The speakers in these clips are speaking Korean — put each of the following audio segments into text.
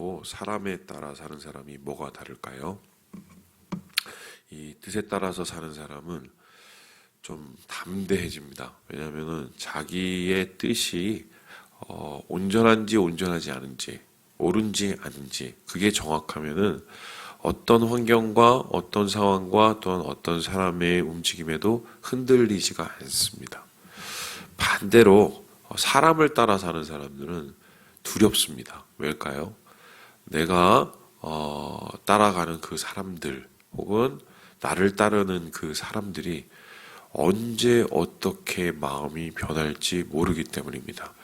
사람하고 사람에 따라 사는 사람이 뭐가 다를까요? 이 뜻에 따라서 사는 사람은 좀 담대해집니다. 왜냐하면은 자기의 뜻이 온전한지 온전하지 않은지, 옳은지 아닌지 그게 정확하면은 어떤 환경과 어떤 상황과 또한 어떤 사람의 움직임에도 흔들리지가 않습니다. 반대로 사람을 따라 사는 사람들은 두렵습니다. 왜일까요? 내가 따라가는 그 사람들 혹은 나를 따르는 그 사람들이 언제 어떻게 마음이 변할지 모르기 때문입니다.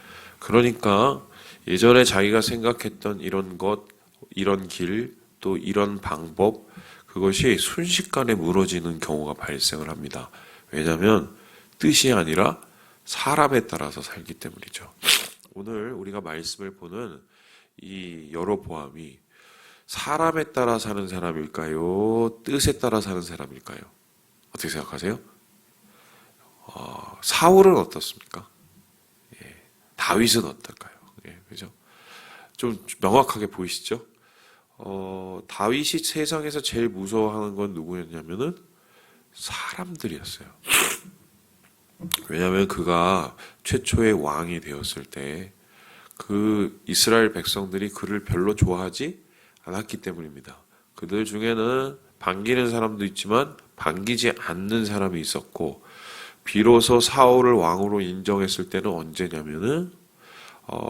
그러니까 예전에 자기가 생각했던 이런 것, 이런 길, 또 이런 방법, 그것이 순식간에 무너지는 경우가 발생을 합니다. 왜냐하면 뜻이 아니라 사람에 따라서 살기 때문이죠. 오늘 우리가 말씀을 보는 이 여로보암이 사람에 따라 사는 사람일까요? 뜻에 따라 사는 사람일까요? 어떻게 생각하세요? 사울은 어떻습니까? 예, 다윗은 어떨까요? 예, 그죠? 좀 명확하게 보이시죠? 다윗이 세상에서 제일 무서워하는 건 누구였냐면은 사람들이었어요. 왜냐하면 그가 최초의 왕이 되었을 때 그 이스라엘 백성들이 그를 별로 좋아하지 않았기 때문입니다. 그들 중에는 반기는 사람도 있지만 반기지 않는 사람이 있었고, 비로소 사울을 왕으로 인정했을 때는 언제냐면은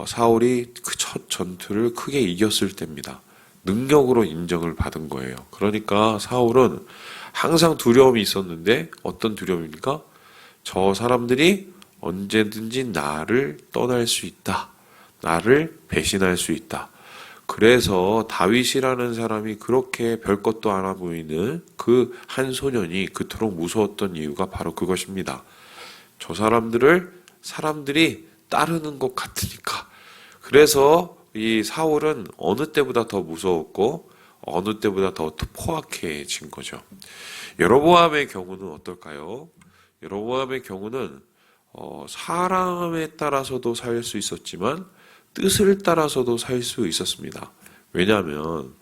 사울이 그 첫 전투를 크게 이겼을 때입니다. 능력으로 인정을 받은 거예요. 그러니까 사울은 항상 두려움이 있었는데 어떤 두려움입니까? 저 사람들이 언제든지 나를 떠날 수 있다. 나를 배신할 수 있다. 그래서 다윗이라는 사람이 그렇게 별것도 않아 보이는 그 한 소년이 그토록 무서웠던 이유가 바로 그것입니다. 저 사람들이 따르는 것 같으니까. 그래서 이 사울은 어느 때보다 더 무서웠고 어느 때보다 더 포악해진 거죠. 여로보암의 경우는 어떨까요? 여로보암의 경우는 사람에 따라서도 살 수 있었지만 뜻을 따라서도 살 수 있었습니다. 왜냐하면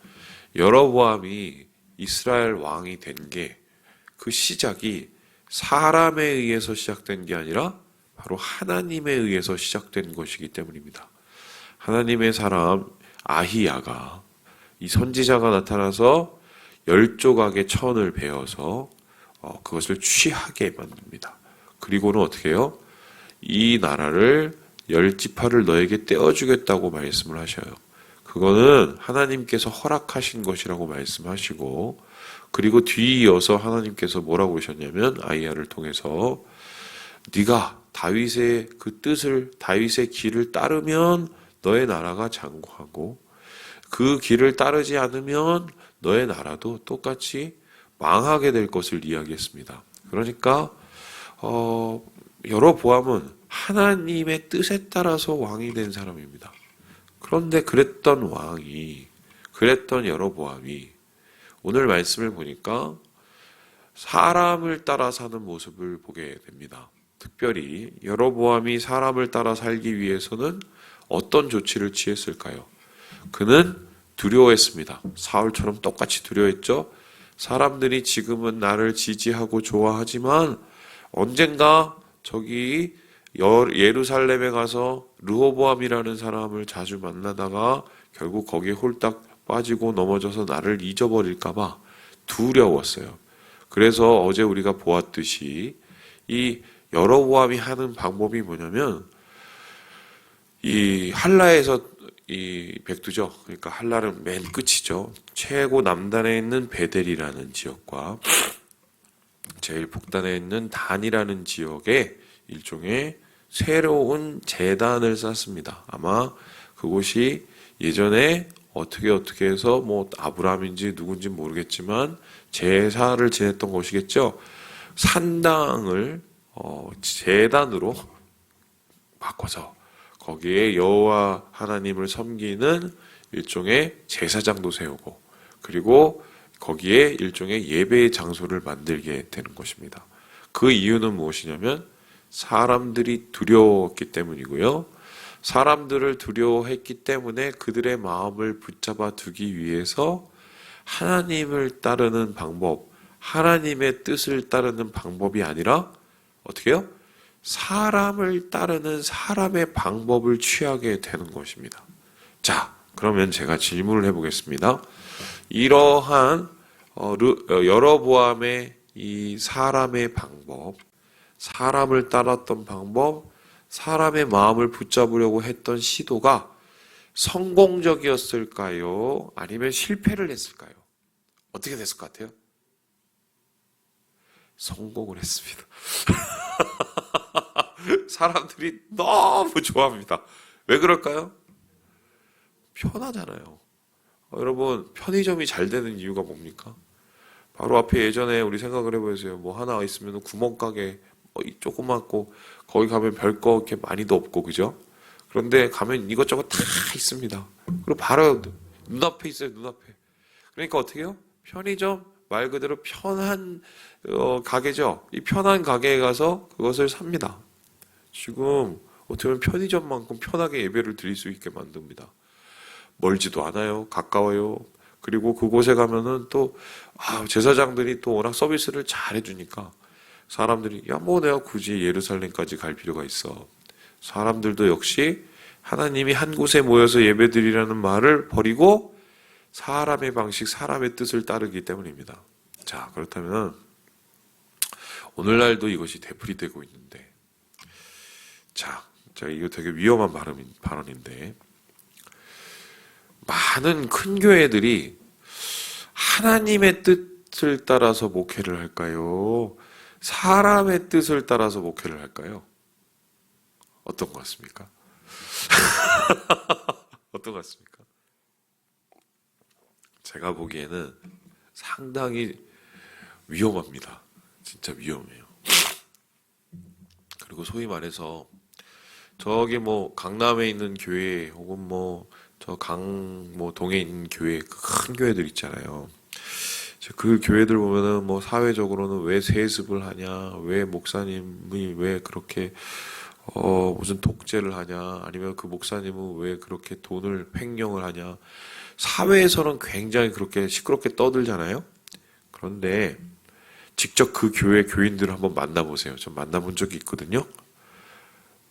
여로보암이 이스라엘 왕이 된 게 그 시작이 사람에 의해서 시작된 게 아니라 바로 하나님에 의해서 시작된 것이기 때문입니다. 하나님의 사람 아히야가, 이 선지자가 나타나서 10조각의 천을 베어서 그것을 취하게 만듭니다. 그리고는 어떻게 해요? 이 나라를 10지파를 너에게 떼어주겠다고 말씀을 하셔요. 그거는 하나님께서 허락하신 것이라고 말씀하시고, 그리고 뒤이어서 하나님께서 뭐라고 하셨냐면 아히야를 통해서 네가 다윗의 그 뜻을, 다윗의 길을 따르면 너의 나라가 장구하고, 그 길을 따르지 않으면 너의 나라도 똑같이 망하게 될 것을 이야기했습니다. 그러니까 여로보암은 하나님의 뜻에 따라서 왕이 된 사람입니다. 그런데 그랬던 여로보암이 오늘 말씀을 보니까 사람을 따라 사는 모습을 보게 됩니다. 특별히 여로보암이 사람을 따라 살기 위해서는 어떤 조치를 취했을까요? 그는 두려워했습니다. 사울처럼 똑같이 두려워했죠. 사람들이 지금은 나를 지지하고 좋아하지만 언젠가 저기 예루살렘에 가서 르호보암이라는 사람을 자주 만나다가 결국 거기에 홀딱 빠지고 넘어져서 나를 잊어버릴까봐 두려웠어요. 그래서 어제 우리가 보았듯이 이 여로보암이 하는 방법이 뭐냐면, 이 할라에서 이 백두죠. 그러니까 할라는 맨 끝이죠. 최고 남단에 있는 베델이라는 지역과 제일 북단에 있는 단이라는 지역에 일종의 새로운 제단을 쌓습니다. 아마 그곳이 예전에 어떻게 해서 뭐 아브라함인지 누군지 모르겠지만 제사를 지냈던 곳이겠죠. 산당을 제단으로 바꿔서 거기에 여호와 하나님을 섬기는 일종의 제사장도 세우고, 그리고 거기에 일종의 예배의 장소를 만들게 되는 것입니다. 그 이유는 무엇이냐면 사람들이 두려웠기 때문이고요. 사람들을 두려워했기 때문에 그들의 마음을 붙잡아 두기 위해서 하나님을 따르는 방법, 하나님의 뜻을 따르는 방법이 아니라 어떻게 해요? 사람을 따르는 사람의 방법을 취하게 되는 것입니다. 자, 그러면 제가 질문을 해보겠습니다. 이러한 여로보암의 이 사람의 방법, 사람을 따랐던 방법, 사람의 마음을 붙잡으려고 했던 시도가 성공적이었을까요? 아니면 실패를 했을까요? 어떻게 됐을 것 같아요? 성공을 했습니다. 사람들이 너무 좋아합니다. 왜 그럴까요? 편하잖아요. 여러분, 편의점이 잘 되는 이유가 뭡니까? 바로 앞에 예전에 우리 생각을 해보세요. 뭐 하나 있으면 구멍가게 조그맣고 거기 가면 별거 이렇게 많이도 없고, 그죠? 그런데 가면 이것저것 다 있습니다. 그리고 바로 눈앞에 있어요, 눈앞에. 그러니까 어떻게 해요? 편의점 말 그대로 편한 가게죠. 이 편한 가게에 가서 그것을 삽니다. 지금 어떻게 보면 편의점만큼 편하게 예배를 드릴 수 있게 만듭니다. 멀지도 않아요. 가까워요. 그리고 그곳에 가면은 또 제사장들이 또 워낙 서비스를 잘 해주니까 사람들이 야, 뭐 내가 굳이 예루살렘까지 갈 필요가 있어. 사람들도 역시 하나님이 한 곳에 모여서 예배드리라는 말을 버리고 사람의 방식, 사람의 뜻을 따르기 때문입니다. 자, 그렇다면 오늘날도 이것이 되풀이되고 있는데, 자, 이거 되게 위험한 발언인데, 많은 큰 교회들이 하나님의 뜻을 따라서 목회를 할까요? 사람의 뜻을 따라서 목회를 할까요? 어떤 것 같습니까? 어떤 것 같습니까? 제가 보기에는 상당히 위험합니다. 진짜 위험해요. 그리고 소위 말해서 저기 뭐 강남에 있는 교회 혹은 뭐 저 동에 있는 교회, 큰 교회들 있잖아요. 그 교회들 보면은 뭐 사회적으로는 왜 세습을 하냐, 왜 목사님이 왜 그렇게 무슨 독재를 하냐, 아니면 그 목사님은 왜 그렇게 돈을 횡령을 하냐. 사회에서는 굉장히 그렇게 시끄럽게 떠들잖아요. 그런데 직접 그 교회 교인들을 한번 만나보세요. 전 만나본 적이 있거든요.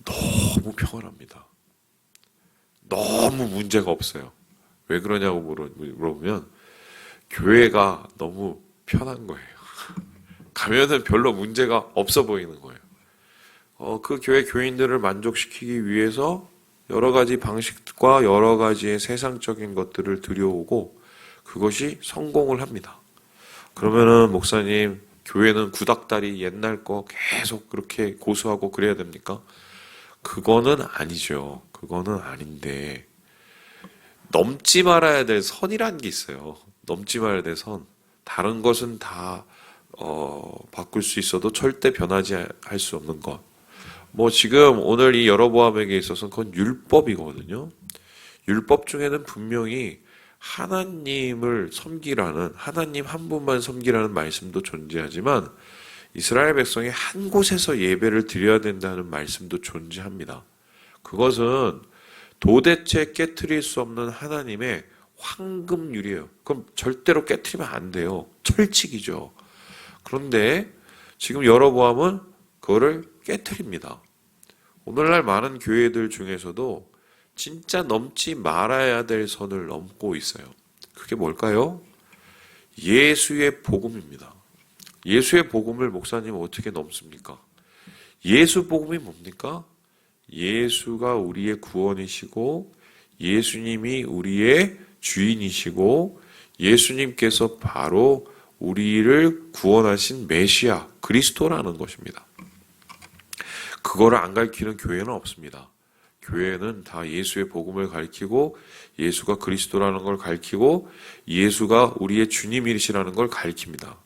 너무 평안합니다. 너무 문제가 없어요. 왜 그러냐고 물어보면 교회가 너무 편한 거예요. 가면은 별로 문제가 없어 보이는 거예요. 그 교회 교인들을 만족시키기 위해서 여러 가지 방식과 여러 가지의 세상적인 것들을 들여오고 그것이 성공을 합니다. 그러면은 목사님, 교회는 구닥다리 옛날 거 계속 그렇게 고수하고 그래야 됩니까? 그거는 아니죠. 그거는 아닌데 넘지 말아야 될 선이라는 게 있어요. 넘지 말아야 될 선. 다른 것은 다 바꿀 수 있어도 절대 변하지 할 수 없는 것. 뭐 지금 오늘 이 여로보암에게 있어서는 그건 율법이거든요. 율법 중에는 분명히 하나님을 섬기라는, 하나님 한 분만 섬기라는 말씀도 존재하지만 이스라엘 백성이 한 곳에서 예배를 드려야 된다는 말씀도 존재합니다. 그것은 도대체 깨트릴 수 없는 하나님의 황금률이에요. 그럼 절대로 깨트리면 안 돼요. 철칙이죠. 그런데 지금 여로보암은 그거를 깨트립니다. 오늘날 많은 교회들 중에서도 진짜 넘지 말아야 될 선을 넘고 있어요. 그게 뭘까요? 예수의 복음입니다. 예수의 복음을 목사님은 어떻게 넘습니까? 예수 복음이 뭡니까? 예수가 우리의 구원이시고 예수님이 우리의 주인이시고 예수님께서 바로 우리를 구원하신 메시아 그리스도라는 것입니다. 그거를 안 가르치는 교회는 없습니다. 교회는 다 예수의 복음을 가르치고 예수가 그리스도라는 걸 가르치고 예수가 우리의 주님이시라는 걸 가르칩니다.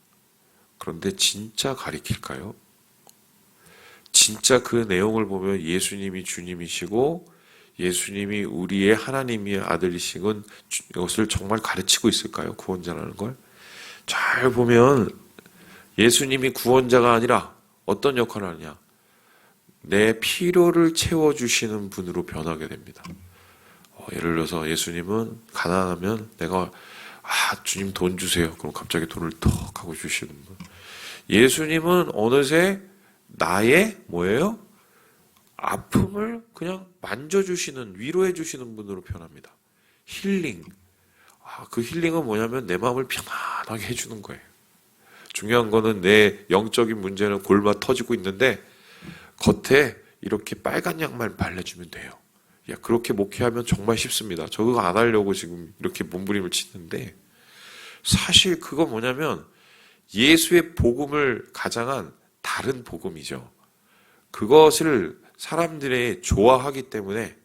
그런데 진짜 가르칠까요? 진짜 그 내용을 보면 예수님이 주님이시고 예수님이 우리의 하나님의 아들이신 것을 정말 가르치고 있을까요? 구원자라는 걸? 잘 보면 예수님이 구원자가 아니라 어떤 역할을 하느냐? 내 필요를 채워주시는 분으로 변하게 됩니다. 예를 들어서 예수님은 가난하면 내가 주님 돈 주세요. 그럼 갑자기 돈을 턱 하고 주시는 분. 예수님은 어느새 나의 뭐예요? 아픔을 그냥 만져주시는, 위로해주시는 분으로 변합니다. 힐링. 그 힐링은 뭐냐면 내 마음을 편안하게 해주는 거예요. 중요한 거는 내 영적인 문제는 골마 터지고 있는데 겉에 이렇게 빨간 양말 발라주면 돼요. 그렇게 목회하면 정말 쉽습니다. 저 그거 안 하려고 지금 이렇게 몸부림을 치는데 사실 그건 뭐냐면 예수의 복음을 가장한 다른 복음이죠. 그것을 사람들이 좋아하기 때문에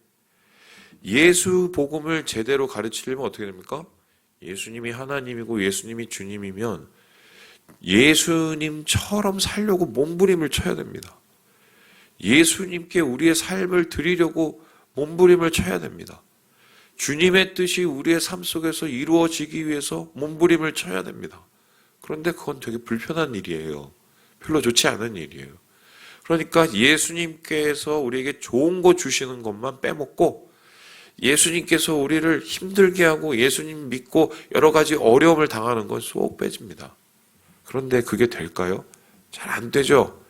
예수 복음을 제대로 가르치려면 어떻게 됩니까? 예수님이 하나님이고 예수님이 주님이면 예수님처럼 살려고 몸부림을 쳐야 됩니다. 예수님께 우리의 삶을 드리려고 몸부림을 쳐야 됩니다. 주님의 뜻이 우리의 삶 속에서 이루어지기 위해서 몸부림을 쳐야 됩니다. 그런데 그건 되게 불편한 일이에요. 별로 좋지 않은 일이에요. 그러니까 예수님께서 우리에게 좋은 거 주시는 것만 빼먹고 예수님께서 우리를 힘들게 하고 예수님 믿고 여러 가지 어려움을 당하는 건 쏙 빼집니다. 그런데 그게 될까요? 잘 안 되죠.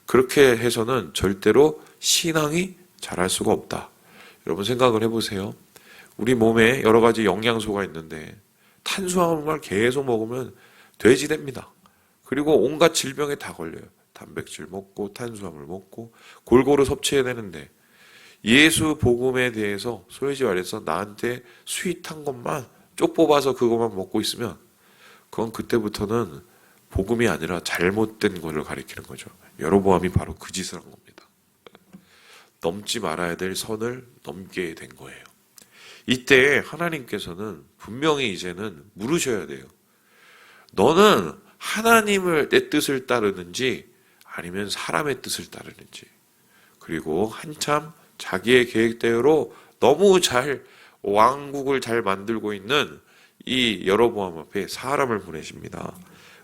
그렇게 해서는 절대로 신앙이 자랄 수가 없다. 여러분 생각을 해보세요. 우리 몸에 여러 가지 영양소가 있는데 탄수화물만 계속 먹으면 돼지됩니다. 그리고 온갖 질병에 다 걸려요. 단백질 먹고 탄수화물 먹고 골고루 섭취해야 되는데 예수 복음에 대해서 소위 말해서 나한테 스윗한 것만 쪽 뽑아서 그것만 먹고 있으면 그건 그때부터는 복음이 아니라 잘못된 것을 가리키는 거죠. 여로보암이 바로 그 짓을 한 겁니다. 넘지 말아야 될 선을 넘게 된 거예요. 이때 하나님께서는 분명히 이제는 물으셔야 돼요. 너는 하나님을 내 뜻을 따르는지 아니면 사람의 뜻을 따르는지. 그리고 한참 자기의 계획대로 너무 잘 왕국을 잘 만들고 있는 이 여로보암 앞에 사람을 보내십니다.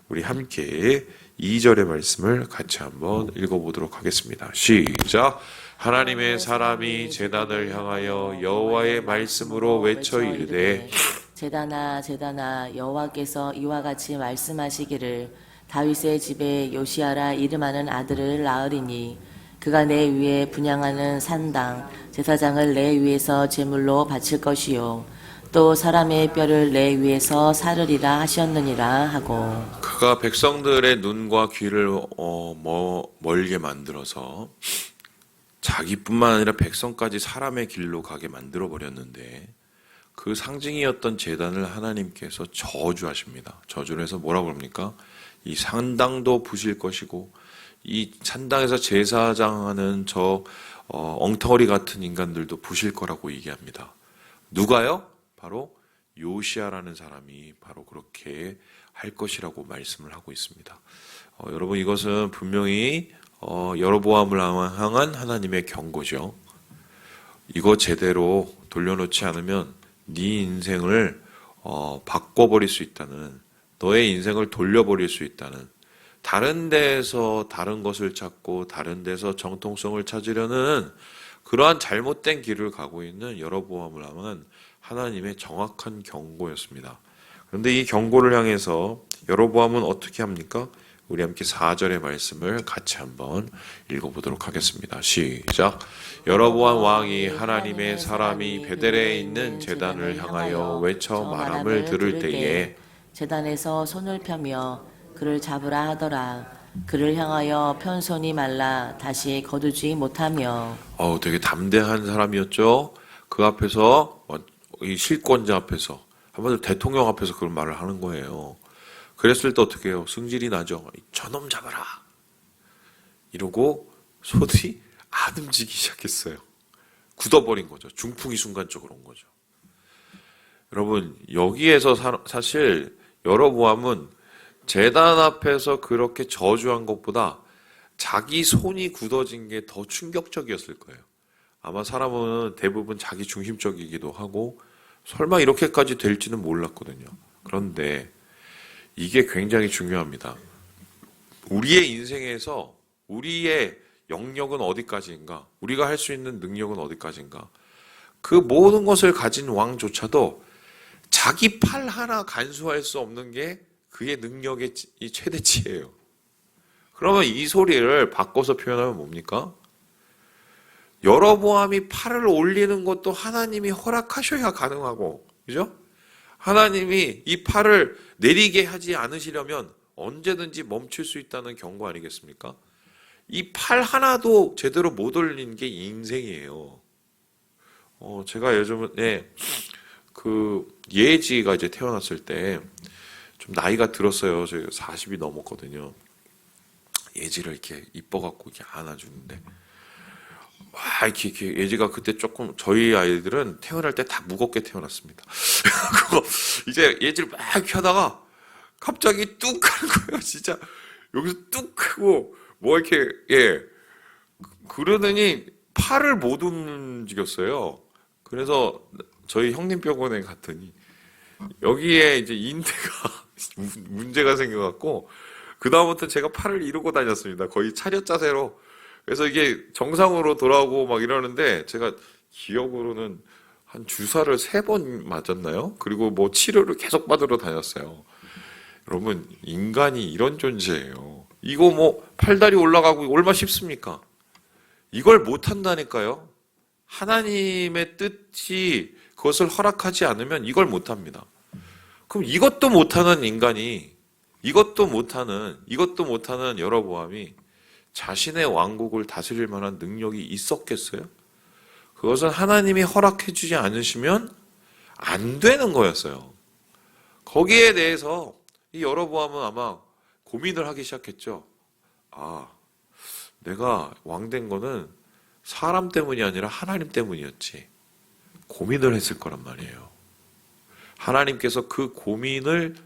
우리 함께 2절의 말씀을 같이 한번 읽어보도록 하겠습니다. 시작. 하나님의 사람이 제단을 향하여 여호와의 말씀으로 외쳐 이르되 제단아 여호와께서 이와 같이 말씀하시기를 다윗의 집에 요시아라 이름하는 아들을 낳으리니 그가 내 위에 분향하는 산당 제사장을 내 위에서 제물로 바칠 것이요 또 사람의 뼈를 내 위에서 사르리라 하셨느니라 하고 그가 백성들의 눈과 귀를 멀게 만들어서 자기뿐만 아니라 백성까지 사람의 길로 가게 만들어 버렸는데 그 상징이었던 제단을 하나님께서 저주하십니다. 저주를 해서 뭐라고 합니까? 이 산당도 부실 것이고 이 산당에서 제사장하는 저 엉터리 같은 인간들도 부실 거라고 얘기합니다. 누가요? 바로 요시아라는 사람이 바로 그렇게 할 것이라고 말씀을 하고 있습니다. 여러분 이것은 분명히 여로보암을 향한 하나님의 경고죠. 이거 제대로 돌려놓지 않으면 네 인생을 바꿔버릴 수 있다는, 너의 인생을 돌려버릴 수 있다는, 다른 데에서 다른 것을 찾고 다른 데서 정통성을 찾으려는 그러한 잘못된 길을 가고 있는 여로보암을 향한 하나님의 정확한 경고였습니다. 그런데 이 경고를 향해서 여로보암은 어떻게 합니까? 우리 함께 4절의 말씀을 같이 한번 읽어보도록 하겠습니다. 시작. 여로보암 왕이 하나님의 사람이 베델에 있는 제단을 향하여 외쳐 말함을 들을 때에 제단에서 손을 펴며 그를 잡으라 하더라. 그를 향하여 편 손이 말라 다시 거두지 못하며. 되게 담대한 사람이었죠. 그 앞에서 이 실권자 앞에서 한마디로 대통령 앞에서 그런 말을 하는 거예요. 그랬을 때 어떻게 해요? 승질이 나죠. 저놈 잡아라. 이러고 손이 안 움직이기 시작했어요. 굳어버린 거죠. 중풍이 순간적으로 온 거죠. 여러분 여기에서 사실 여로보암은 제단 앞에서 그렇게 저주한 것보다 자기 손이 굳어진 게 더 충격적이었을 거예요. 아마 사람은 대부분 자기 중심적이기도 하고 설마 이렇게까지 될지는 몰랐거든요. 그런데 이게 굉장히 중요합니다. 우리의 인생에서 우리의 영역은 어디까지인가? 우리가 할 수 있는 능력은 어디까지인가? 그 모든 것을 가진 왕조차도 자기 팔 하나 간수할 수 없는 게 그의 능력의 이 최대치예요. 그러면 이 소리를 바꿔서 표현하면 뭡니까? 여로보암이 팔을 올리는 것도 하나님이 허락하셔야 가능하고, 그죠? 하나님이 이 팔을 내리게 하지 않으시려면 언제든지 멈출 수 있다는 경고 아니겠습니까? 이 팔 하나도 제대로 못 올린 게 인생이에요. 제가 요즘에 그 예지가 이제 태어났을 때 좀 나이가 들었어요. 제가 40이 넘었거든요. 예지를 이렇게 이뻐갖고 이렇게 안아주는데 막 이렇게 예지가 그때 조금 저희 아이들은 태어날 때 다 무겁게 태어났습니다. 그거 이제 예지를 막 이렇게 하다가 갑자기 뚝 하는 거예요. 진짜 여기서 뚝 하고 뭐 이렇게 그러더니 팔을 못 움직였어요. 그래서 저희 형님병원에 갔더니 여기에 이제 인대가 문제가 생겨갖고 그 다음부터 제가 팔을 이루고 다녔습니다. 거의 차렷 자세로. 그래서 이게 정상으로 돌아오고 막 이러는데 제가 기억으로는 한 주사를 3번 맞았나요? 그리고 뭐 치료를 계속 받으러 다녔어요. 여러분, 인간이 이런 존재예요. 이거 뭐 팔다리 올라가고 얼마나 쉽습니까? 이걸 못한다니까요. 하나님의 뜻이 그것을 허락하지 않으면 이걸 못합니다. 그럼 이것도 못하는 인간이 이것도 못하는 여로보암이 자신의 왕국을 다스릴 만한 능력이 있었겠어요? 그것은 하나님이 허락해 주지 않으시면 안 되는 거였어요. 거기에 대해서 이 여로보암은 아마 고민을 하기 시작했죠. 내가 왕 된 거는 사람 때문이 아니라 하나님 때문이었지. 고민을 했을 거란 말이에요. 하나님께서 그 고민을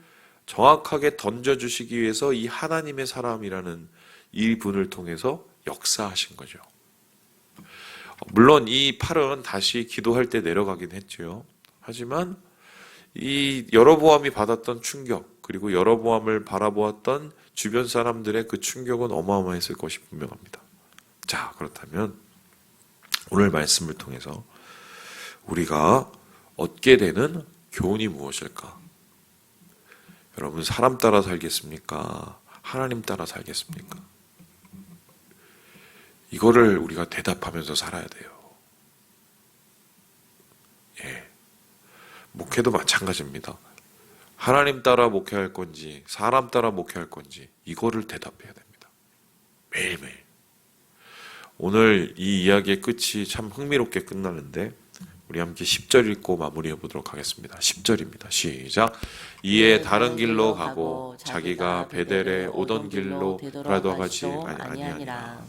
정확하게 던져주시기 위해서 이 하나님의 사람이라는 이 분을 통해서 역사하신 거죠. 물론 이 팔은 다시 기도할 때 내려가긴 했죠. 하지만 이 여로보암이 받았던 충격, 그리고 여로보암을 바라보았던 주변 사람들의 그 충격은 어마어마했을 것이 분명합니다. 자, 그렇다면 오늘 말씀을 통해서 우리가 얻게 되는 교훈이 무엇일까? 여러분, 사람 따라 살겠습니까? 하나님 따라 살겠습니까? 이거를 우리가 대답하면서 살아야 돼요. 목회도 마찬가지입니다. 하나님 따라 목회할 건지 사람 따라 목회할 건지 이거를 대답해야 됩니다. 매일매일. 오늘 이 이야기의 끝이 참 흥미롭게 끝나는데 우리 함께 10절 읽고 마무리해 보도록 하겠습니다. 10절입니다. 시작. 이에 다른 길로 가고 자기가 베델에 오던 길로 돌아가지 아니하니라.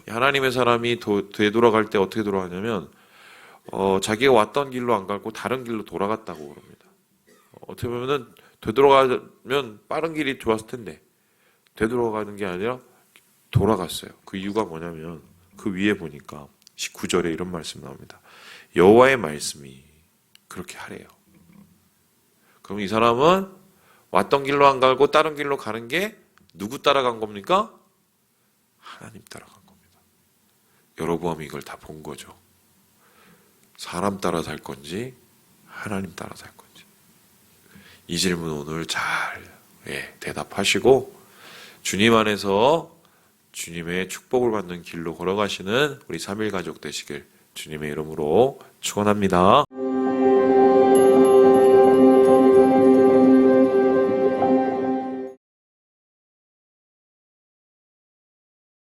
하나님의 사람이 되돌아갈 때 어떻게 돌아가냐면 자기가 왔던 길로 안 가고 다른 길로 돌아갔다고 그럽니다. 어떻게 보면은 되돌아가면 빠른 길이 좋았을 텐데 되돌아가는 게 아니라 돌아갔어요. 그 이유가 뭐냐면 그 위에 보니까 19절에 이런 말씀 나옵니다. 여호와의 말씀이 그렇게 하래요. 그럼 이 사람은 왔던 길로 안 가고 다른 길로 가는 게 누구 따라간 겁니까? 하나님 따라간 겁니다. 여로보암이 이걸 다 본 거죠. 사람 따라 살 건지 하나님 따라 살 건지. 이 질문 오늘 잘 대답하시고 주님 안에서 주님의 축복을 받는 길로 걸어가시는 우리 3일 가족 되시길 주님의 이름으로 축원합니다.